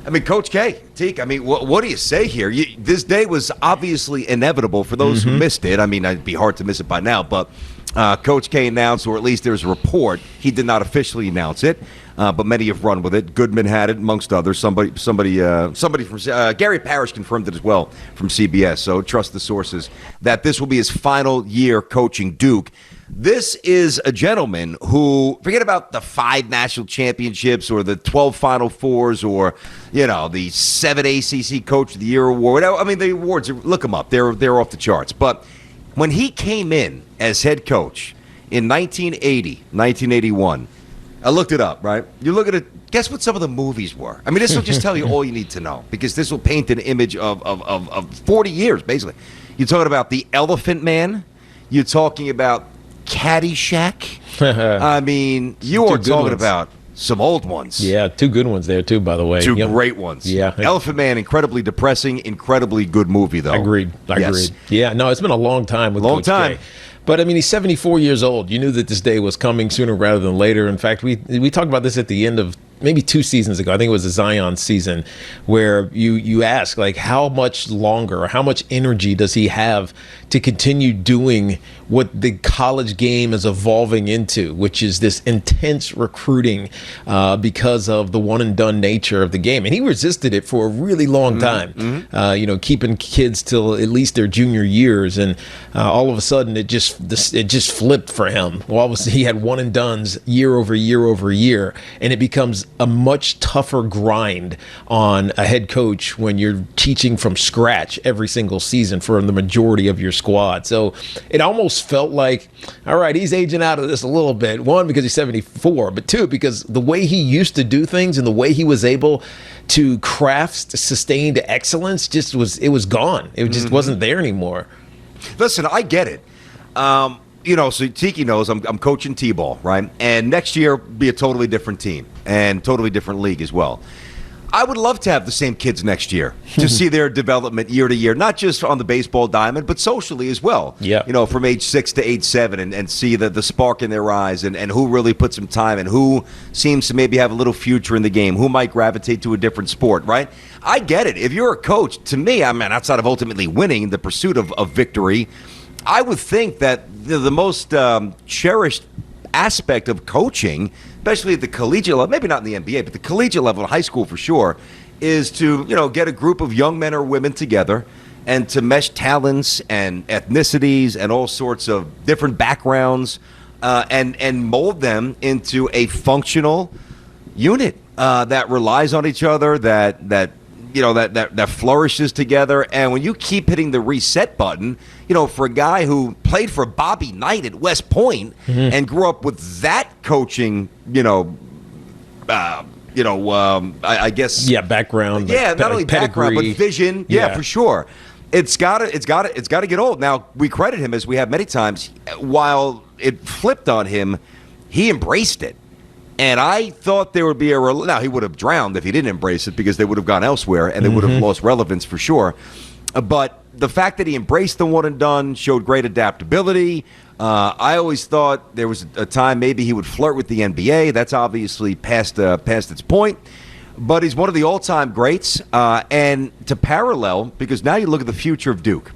I mean, Coach K, Teak, I mean, what do you say here? This day was obviously inevitable for those who missed it. I mean, it'd be hard to miss it by now, but Coach K announced, or at least there's a report, he did not officially announce it, but many have run with it. Goodman had it, amongst others. Somebody from Gary Parrish confirmed it as well from CBS, so trust the sources, that this will be his final year coaching Duke. This is a gentleman who, forget about the 5 national championships or the 12 Final Fours or, the 7 ACC Coach of the Year award. I mean, the awards, look them up. They're off the charts. But when he came in as head coach in 1980, 1981, I looked it up, right? You look at it, guess what some of the movies were? I mean, this will just tell you all you need to know, because this will paint an image of 40 years, basically. You're talking about The Elephant Man. You're talking about Caddyshack. I mean, you are talking about some old ones. Yeah, 2 good ones there, too, by the way. 2 great ones. Yeah. Elephant Man, incredibly depressing, incredibly good movie, though. Agreed. Yes. Yeah, no, it's been a long time with Coach K. But, I mean, he's 74 years old. You knew that this day was coming sooner rather than later. In fact, we talked about this at the end of maybe 2 seasons ago. I think it was the Zion season, where you ask, like, how much longer or how much energy does he have to continue doing what the college game is evolving into, which is this intense recruiting because of the one-and-done nature of the game. And he resisted it for a really long time, keeping kids till at least their junior years. And all of a sudden, it just flipped for him. Well, obviously, he had one-and-dones year over year over year, and it becomes a much tougher grind on a head coach when you're teaching from scratch every single season for the majority of your squad. So it almost felt like, all right, he's aging out of this a little bit. 1, because he's 74, but 2, because the way he used to do things and the way he was able to craft sustained excellence it was gone. It just wasn't there anymore. Listen, I get it. So Tiki knows I'm coaching T-ball, right? And next year be a totally different team and totally different league as well. I would love to have the same kids next year to see their development year to year, not just on the baseball diamond, but socially as well. Yeah. From age 6 to age 7 and see the spark in their eyes and who really puts some time and who seems to maybe have a little future in the game, who might gravitate to a different sport, right? I get it. If you're a coach, to me, I mean, outside of ultimately winning, the pursuit of victory, I would think that the most cherished aspect of coaching, especially at the collegiate level, maybe not in the NBA, but the collegiate level, in high school for sure, is to get a group of young men or women together and to mesh talents and ethnicities and all sorts of different backgrounds and mold them into a functional unit that relies on each other, that flourishes together. And when you keep hitting the reset button, for a guy who played for Bobby Knight at West Point and grew up with that coaching, I guess. Yeah, background. Yeah, not only background, but vision. Yeah, for sure. It's got to get old. Now, we credit him, as we have many times. While it flipped on him, he embraced it. And I thought there would be now he would have drowned if he didn't embrace it, because they would have gone elsewhere and they would have lost relevance for sure. But the fact that he embraced the one and done showed great adaptability. I always thought there was a time maybe he would flirt with the NBA. That's obviously past its point. But he's one of the all-time greats. And to parallel, because now you look at the future of Duke,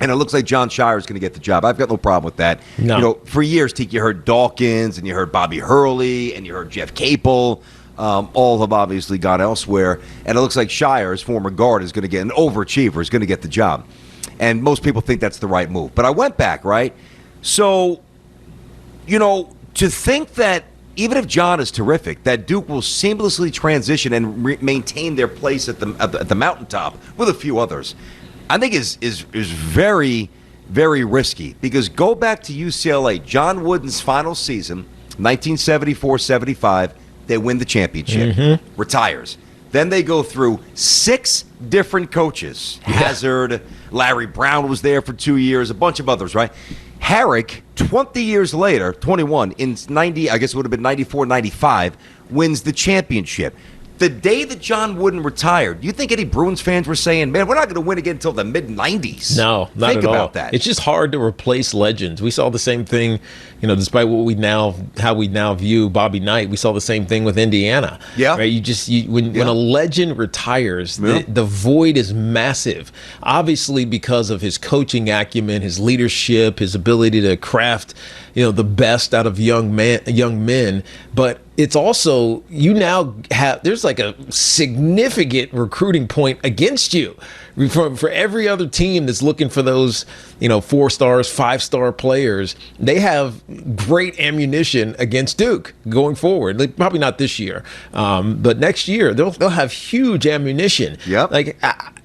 and it looks like John Shire is going to get the job. I've got no problem with that. No. For years, you heard Dawkins, and you heard Bobby Hurley, and you heard Jeff Capel. All have obviously gone elsewhere. And it looks like Shire, his former guard, is going to get an overachiever, is going to get the job. And most people think that's the right move. But I went back, right? So, to think that even if John is terrific, that Duke will seamlessly transition and maintain their place at the mountaintop with a few others, I think is very, very risky. Because go back to UCLA, John Wooden's final season, 1974-75, they win the championship, retires. Then they go through 6 different coaches. Hazard, Larry Brown was there for 2 years, a bunch of others, right? Herrick, 20 years later, 21, in 90, I guess it would have been 94-95, wins the championship. the day that John Wooden retired, do you think any Bruins fans were saying, man, we're not going to win again until the mid-90s? No, not Think at all. about that. It's just hard to replace legends. We saw the same thing, despite how we now view Bobby Knight, we saw the same thing with Indiana. Yeah. Right? When a legend retires, the void is massive. Obviously because of his coaching acumen, his leadership, his ability to craft, the best out of young men, but it's also there's like a significant recruiting point against you for every other team that's looking for those 4-stars, 5-star players. They have great ammunition against Duke going forward. Like, probably not this year, but next year they'll have huge ammunition. Yep. Like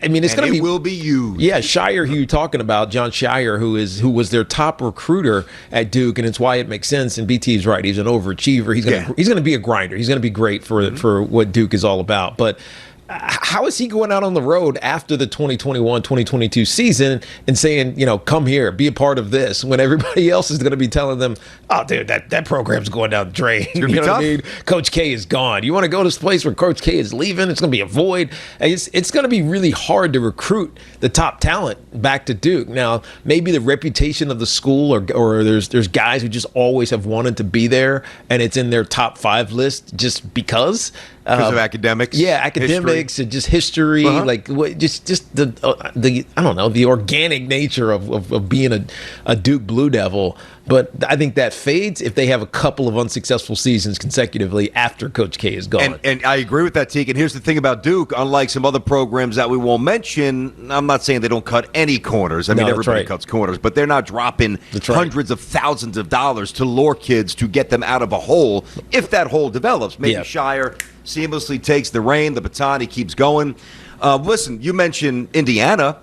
it's going to be, will be used. Yeah, Shire, who you're talking about, John Shire, who was their top recruiter at Duke, and it's why it makes sense. And BT's right; he's an overachiever. He's going to be a grinder. He's going to be great for what Duke is all about. But how is he going out on the road after the 2021-2022 season and saying, come here, be a part of this, when everybody else is going to be telling them, oh, dude, that program's going down the drain. You know what I mean? Coach K is gone. You want to go to this place where Coach K is leaving? It's going to be a void. It's going to be really hard to recruit the top talent back to Duke. Now, maybe the reputation of the school or there's guys who just always have wanted to be there, and it's in their top 5 list just because of academics. Yeah, academics history. And just history, like just the I don't know, the organic nature of being a Duke Blue Devil. But I think that fades if they have a couple of unsuccessful seasons consecutively after Coach K is gone. And I agree with that, Tiki. And here's the thing about Duke. Unlike some other programs that we won't mention, I'm not saying they don't cut any corners. I mean, everybody cuts corners. But they're not dropping hundreds of thousands of dollars to lure kids to get them out of a hole if that hole develops. Maybe Shire seamlessly takes the reign, the baton, he keeps going. Listen, you mentioned Indiana.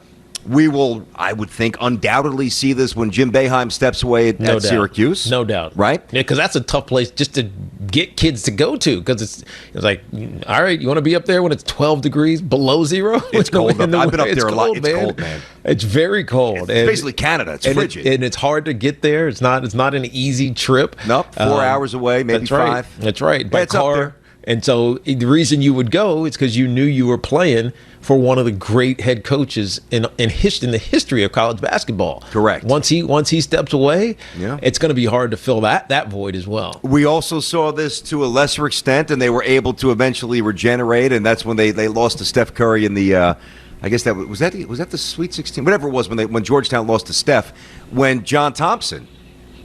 We will, I would think, undoubtedly see this when Jim Boeheim steps away at Syracuse. No doubt. Right? Yeah, because that's a tough place just to get kids to go to, because it's like, all right, you want to be up there when it's 12 degrees below zero? It's cold. I've been up there a lot. It's cold, man. It's very cold. It's basically Canada. It's frigid. And it's hard to get there. It's not an easy trip. Nope, 4 hours away, maybe 5. That's right. By it's car. Up there. And so the reason you would go is because you knew you were playing for one of the great head coaches in the history of college basketball. Correct. Once he steps away, it's going to be hard to fill that void as well. We also saw this to a lesser extent, and they were able to eventually regenerate, and that's when they lost to Steph Curry in the I guess that was the Sweet 16, whatever it was when Georgetown lost to Steph, when John Thompson,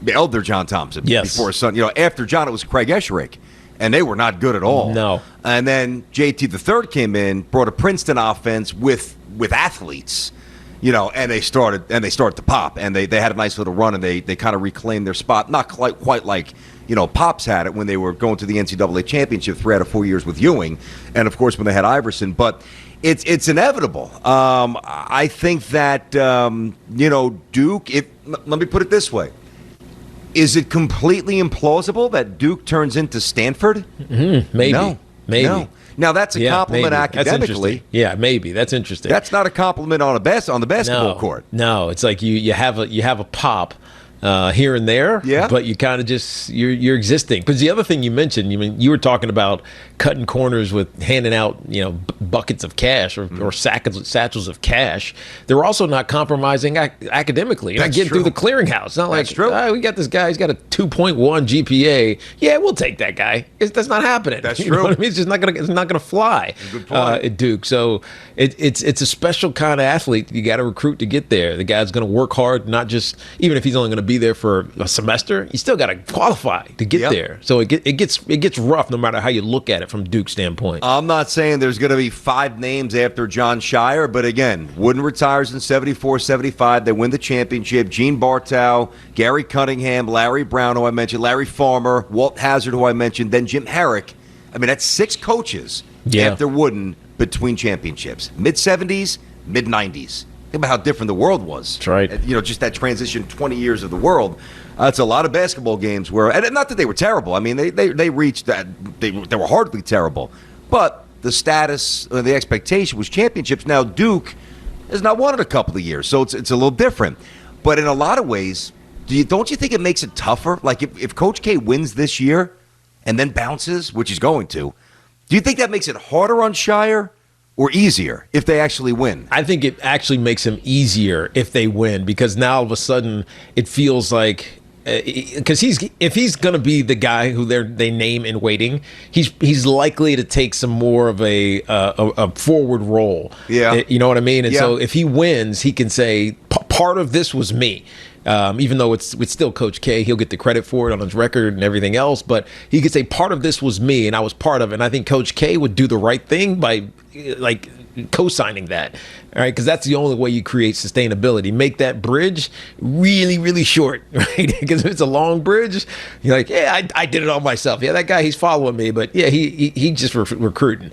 the elder John Thompson, before his son, after John it was Craig Esherick. And they were not good at all. No. And then JT III came in, brought a Princeton offense with athletes, and they started to pop. And they had a nice little run, and they kind of reclaimed their spot. Not quite like Pops had it when they were going to the NCAA championship 3 out of 4 years with Ewing, and of course when they had Iverson. But it's inevitable. I think that Duke. Let me put it this way. Is it completely implausible that Duke turns into Stanford? Mm-hmm. Maybe. No. Now, that's a compliment academically. Maybe. That's interesting. That's not a compliment on the basketball court. No, it's like you have a pop here and there, but you kind of just you're existing. Because the other thing you mentioned, you were talking about cutting corners with handing out buckets of cash or satchels of cash. They're also not compromising academically. You're not getting through the clearinghouse. It's not like we got this guy. He's got a 2.1 GPA. Yeah, we'll take that guy. That's not happening. That's true. You know what I mean? It's just not gonna fly. Good point. At Duke. So it's a special kind of athlete you got to recruit to get there. The guy's going to work hard, not just even if he's only going to be there for a semester. You still got to qualify to get there. So it gets rough no matter how you look at it from Duke's standpoint. I'm not saying there's going to be 5 names after John Shire, but again, Wooden retires in 74-75. They win the championship. Gene Bartow, Gary Cunningham, Larry Brown, who I mentioned, Larry Farmer, Walt Hazard, who I mentioned, then Jim Herrick. I mean, that's 6 coaches after Wooden between championships. Mid-70s, mid-90s. Think about how different the world was. That's right. Just that transition, 20 years of the world. It's a lot of basketball games where, and not that they were terrible. I mean, they reached that. They were hardly terrible. But the status, the expectation was championships. Now, Duke has not won in a couple of years, so it's a little different. But in a lot of ways, don't you think it makes it tougher? Like if Coach K wins this year and then bounces, which he's going to, Do you think that makes it harder on Shire or easier if they actually win? I think it actually makes him easier if they win, because now all of a sudden it feels like, because if he's going to be the guy who they name in waiting, he's likely to take some more of a forward role. Yeah, you know what I mean. And so if he wins, he can say part of this was me. Even though it's still Coach K, he'll get the credit for it on his record and everything else. But he could say part of this was me, and I was part of it. And I think Coach K would do the right thing by co-signing that, all right? Because that's the only way you create sustainability. Make that bridge really, really short, right? Because if it's a long bridge, you're like, yeah, I did it all myself. Yeah, that guy, he's following me, but yeah, he just recruiting.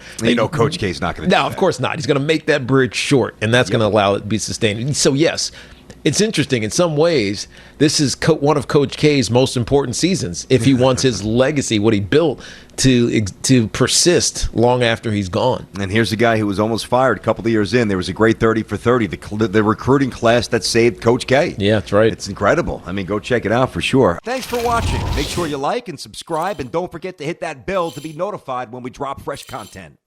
Coach K's not going to. No, of course not. He's going to make that bridge short, and that's going to allow it to be sustained. So yes. It's interesting. In some ways, this is one of Coach K's most important seasons if he wants his legacy, what he built, to persist long after he's gone. And here's a guy who was almost fired a couple of years in. There was a great 30 for 30, the recruiting class that saved Coach K. Yeah, that's right. It's incredible. I mean, go check it out for sure. Thanks for watching. Make sure you like and subscribe, and don't forget to hit that bell to be notified when we drop fresh content.